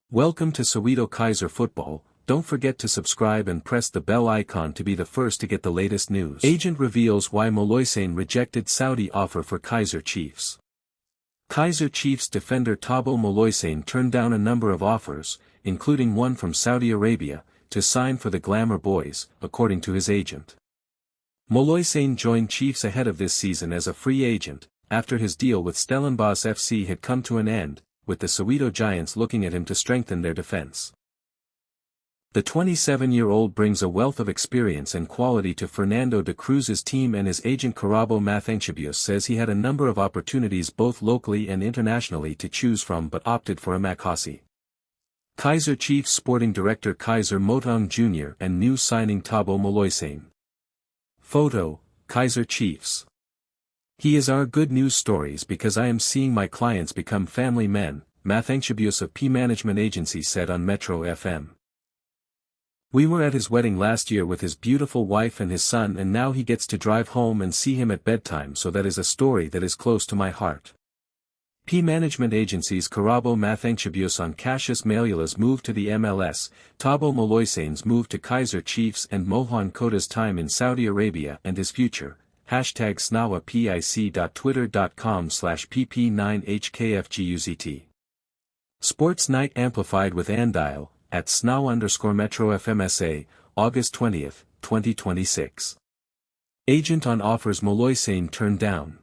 Welcome to Soweto Kaizer Football. Don't forget to subscribe and press the bell icon to be the first to get the latest news. Agent reveals why Moloisane rejected Saudi offer for Kaizer Chiefs. Kaizer Chiefs defender Tabo Moloyane turned down a number of offers, including one from Saudi Arabia, to sign for the Glamour Boys, according to his agent. Moloisane joined Chiefs ahead of this season as a free agent, after his deal with Stellenbosch FC had come to an end, with the Soweto Giants looking at him to strengthen their defense. The 27-year-old brings a wealth of experience and quality to Fernando de Cruz's team, and his agent Karabo Mathanchibius says he had a number of opportunities both locally and internationally to choose from but opted for Amakasi. Kaizer Chiefs sporting director Kaizer Motong Jr. and new signing Tabo Moloyane. Photo, Kaizer Chiefs. He is our good news stories because I am seeing my clients become family men, Mathanchibius of P Management Agency said on Metro FM. We were at his wedding last year with his beautiful wife and his son, and now he gets to drive home and see him at bedtime, so that is a story that is close to my heart. P Management Agency's Karabo Mathanchibius on Cassius Malula's move to the MLS, Tabo Moloyane's move to Kaizer Chiefs, and Mohan Koda's time in Saudi Arabia and his future. #snawapic.twitter.com/pp9hkfguzt. Sports Night Amplified with Andile, at @snaw_metro_fmsa, August 20, 2026. Agent on offers Moloyane turned down.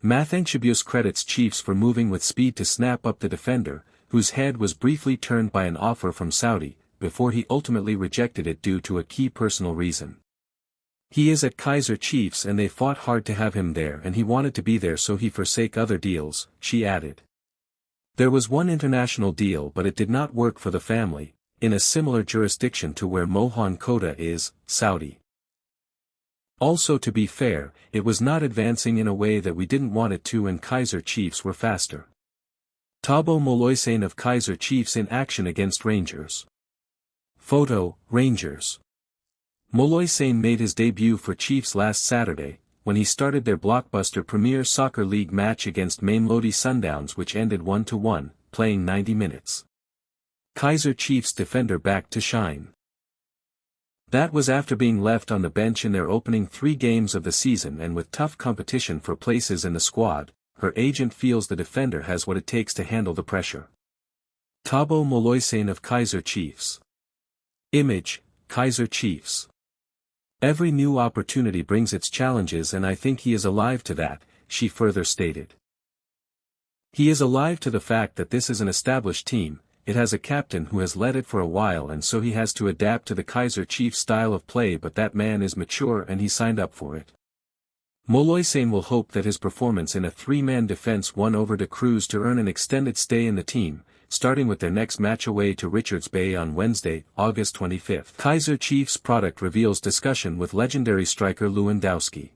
Mathanchibius credits Chiefs for moving with speed to snap up the defender, whose head was briefly turned by an offer from Saudi, before he ultimately rejected it due to a key personal reason. He is at Kaizer Chiefs and they fought hard to have him there, and he wanted to be there, so he forsake other deals, she added. There was one international deal, but it did not work for the family, in a similar jurisdiction to where Mohan Koda is, Saudi. Also, to be fair, it was not advancing in a way that we didn't want it to, and Kaizer Chiefs were faster. Tabo Moloyane of Kaizer Chiefs in action against Rangers. Photo, Rangers. Moloyane made his debut for Chiefs last Saturday, when he started their blockbuster Premier Soccer League match against Mamelodi Sundowns, which ended 1-1, playing 90 minutes. Kaizer Chiefs defender back to shine. That was after being left on the bench in their opening 3 games of the season, and with tough competition for places in the squad, her agent feels the defender has what it takes to handle the pressure. Tabo Moloyane of Kaizer Chiefs. Image, Kaizer Chiefs. Every new opportunity brings its challenges, and I think he is alive to that, she further stated. He is alive to the fact that this is an established team, it has a captain who has led it for a while, and so he has to adapt to the Kaizer Chiefs style of play, but that man is mature and he signed up for it. Moloyane will hope that his performance in a 3-man defense won over de Cruz to earn an extended stay in the team, starting with their next match away to Richards Bay on Wednesday, August 25. Kaizer Chiefs product reveals discussion with legendary striker Lewandowski.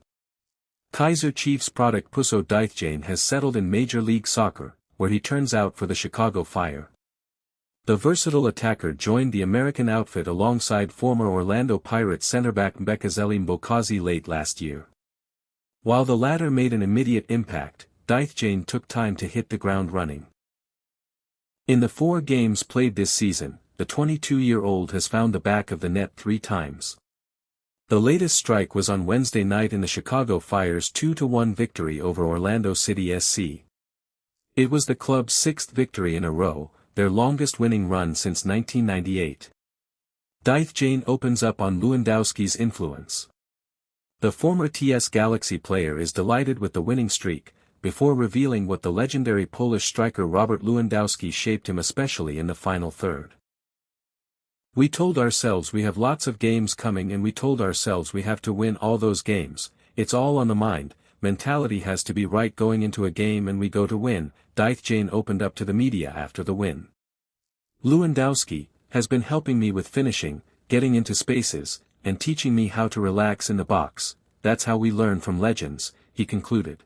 Kaizer Chiefs product Puso Dithjane has settled in Major League Soccer, where he turns out for the Chicago Fire. The versatile attacker joined the American outfit alongside former Orlando Pirates centerback Mbekazeli Mbokazi late last year. While the latter made an immediate impact, Dithjane took time to hit the ground running. In the 4 games played this season, the 22-year-old has found the back of the net 3 times. The latest strike was on Wednesday night in the Chicago Fire's 2-1 victory over Orlando City SC. It was the club's 6th victory in a row, their longest winning run since 1998. Dithjane opens up on Lewandowski's influence. The former TS Galaxy player is delighted with the winning streak, before revealing what the legendary Polish striker Robert Lewandowski shaped him, especially in the final third. We told ourselves we have lots of games coming, and we told ourselves we have to win all those games. It's all on the mind, mentality has to be right going into a game, and we go to win, Dithjane opened up to the media after the win. Lewandowski has been helping me with finishing, getting into spaces, and teaching me how to relax in the box. That's how we learn from legends, he concluded.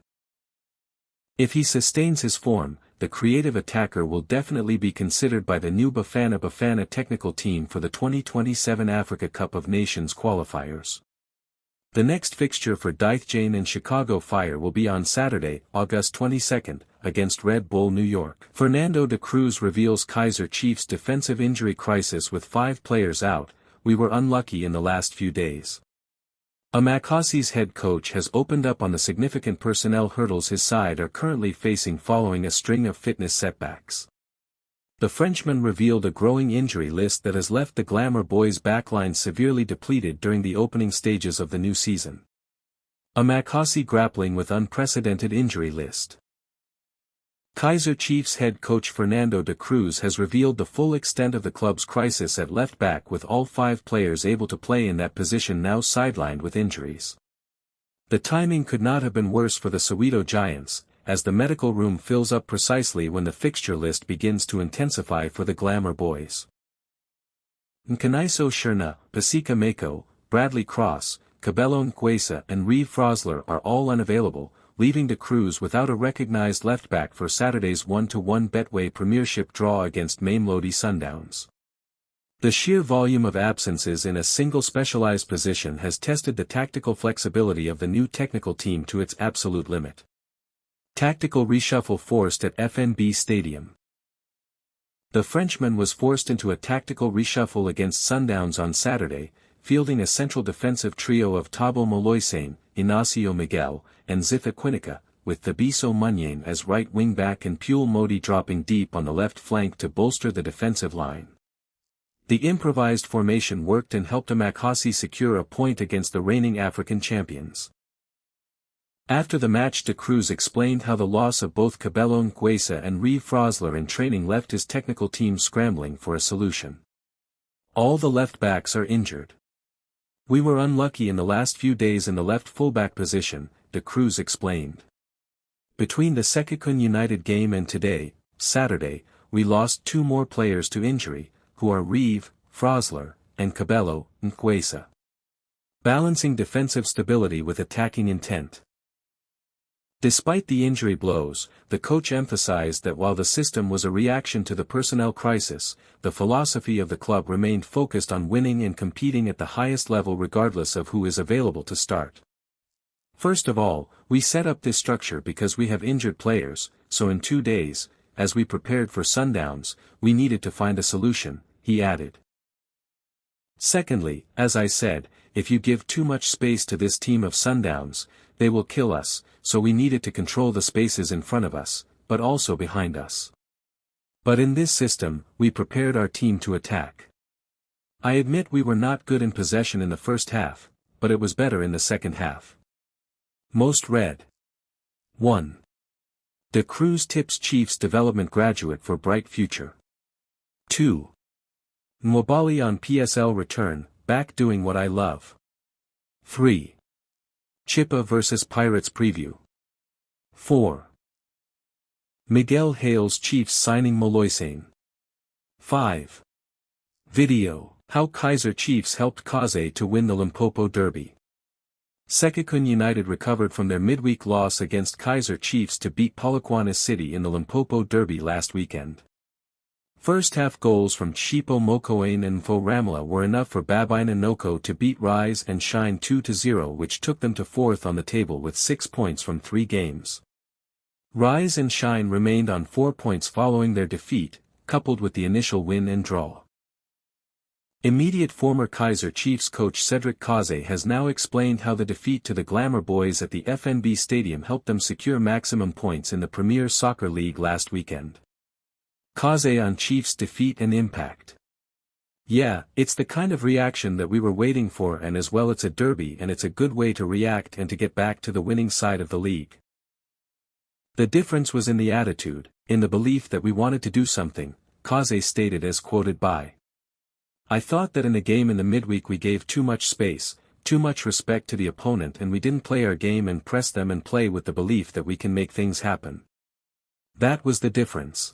If he sustains his form, the creative attacker will definitely be considered by the new Bafana technical team for the 2027 Africa Cup of Nations qualifiers. The next fixture for Dithjane and Chicago Fire will be on Saturday, August 22, against Red Bull New York. Fernando de Cruz reveals Kaizer Chiefs' defensive injury crisis with 5 players out. We were unlucky in the last few days. Amakhasi's head coach has opened up on the significant personnel hurdles his side are currently facing following a string of fitness setbacks. The Frenchman revealed a growing injury list that has left the Glamour Boys' backline severely depleted during the opening stages of the new season. Amakhasi grappling with unprecedented injury list. Kaizer Chiefs head coach Fernando de Cruz has revealed the full extent of the club's crisis at left back, with all 5 players able to play in that position now sidelined with injuries. The timing could not have been worse for the Soweto Giants, as the medical room fills up precisely when the fixture list begins to intensify for the Glamour Boys. Nkaniso Sherna, Pasika Mako, Bradley Cross, Cabello Nkwesa and Reeve Frosler are all unavailable, leaving de Cruz without a recognized left-back for Saturday's 1-1 Betway Premiership draw against Mamelodi Sundowns. The sheer volume of absences in a single specialized position has tested the tactical flexibility of the new technical team to its absolute limit. Tactical reshuffle forced at FNB Stadium. The Frenchman was forced into a tactical reshuffle against Sundowns on Saturday, fielding a central defensive trio of Tabo Moloyane, Inacio Miguel, and Zitha Quinica, with Thabiso Moloyane as right wing-back and Pule Modi dropping deep on the left flank to bolster the defensive line. The improvised formation worked and helped Amakhasi secure a point against the reigning African champions. After the match, de Cruz explained how the loss of both Cabello Nkwesa and Reeve Frosler in training left his technical team scrambling for a solution. All the left-backs are injured. We were unlucky in the last few days in the left fullback position, de Cruz explained. Between the Sekikun United game and today, Saturday, we lost 2 more players to injury, who are Reeve, Frosler, and Cabello Nkwesa. Balancing defensive stability with attacking intent. Despite the injury blows, the coach emphasized that while the system was a reaction to the personnel crisis, the philosophy of the club remained focused on winning and competing at the highest level regardless of who is available to start. First of all, we set up this structure because we have injured players, so in 2 days, as we prepared for Sundowns, we needed to find a solution, he added. Secondly, as I said, if you give too much space to this team of Sundowns, they will kill us, so we needed to control the spaces in front of us, but also behind us. But in this system, we prepared our team to attack. I admit we were not good in possession in the first half, but it was better in the second half. Most read. 1. De Cruz tips Chiefs development graduate for bright future. 2. Mwabali on PSL return, back doing what I love. 3. Chippa vs Pirates preview. 4. Miguel hails Chiefs signing Moloisane. 5. Video, how Kaizer Chiefs helped Kaizer to win the Limpopo Derby. Sekikun United recovered from their midweek loss against Kaizer Chiefs to beat Polokwane City in the Limpopo Derby last weekend. First-half goals from Chipo Mokoane and Mfo Ramla were enough for Babine and Noko to beat Rise and Shine 2-0, which took them to 4th on the table with 6 points from 3 games. Rise and Shine remained on 4 points following their defeat, coupled with the initial win and draw. Immediate former Kaizer Chiefs coach Cedric Kaze has now explained how the defeat to the Glamour Boys at the FNB Stadium helped them secure maximum points in the Premier Soccer League last weekend. Kaze on Chiefs' defeat and impact. Yeah, it's the kind of reaction that we were waiting for, and as well it's a derby and it's a good way to react and to get back to the winning side of the league. The difference was in the attitude, in the belief that we wanted to do something, Kaze stated as quoted by. I thought that in the game in the midweek we gave too much space, too much respect to the opponent, and we didn't play our game and press them and play with the belief that we can make things happen. That was the difference.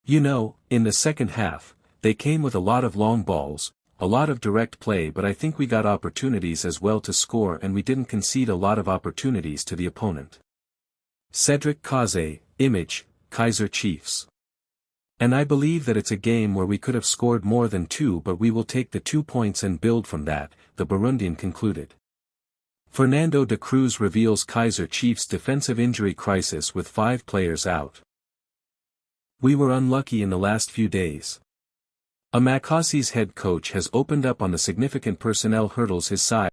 You know, in the second half, they came with a lot of long balls, a lot of direct play, but I think we got opportunities as well to score and we didn't concede a lot of opportunities to the opponent. Cedric Kaze, Image, Kaizer Chiefs. And I believe that it's a game where we could have scored more than 2, but we will take the 2 points and build from that, the Burundian concluded. Fernando de Cruz reveals Kaizer Chiefs' defensive injury crisis with 5 players out. We were unlucky in the last few days. Amakasi's head coach has opened up on the significant personnel hurdles his side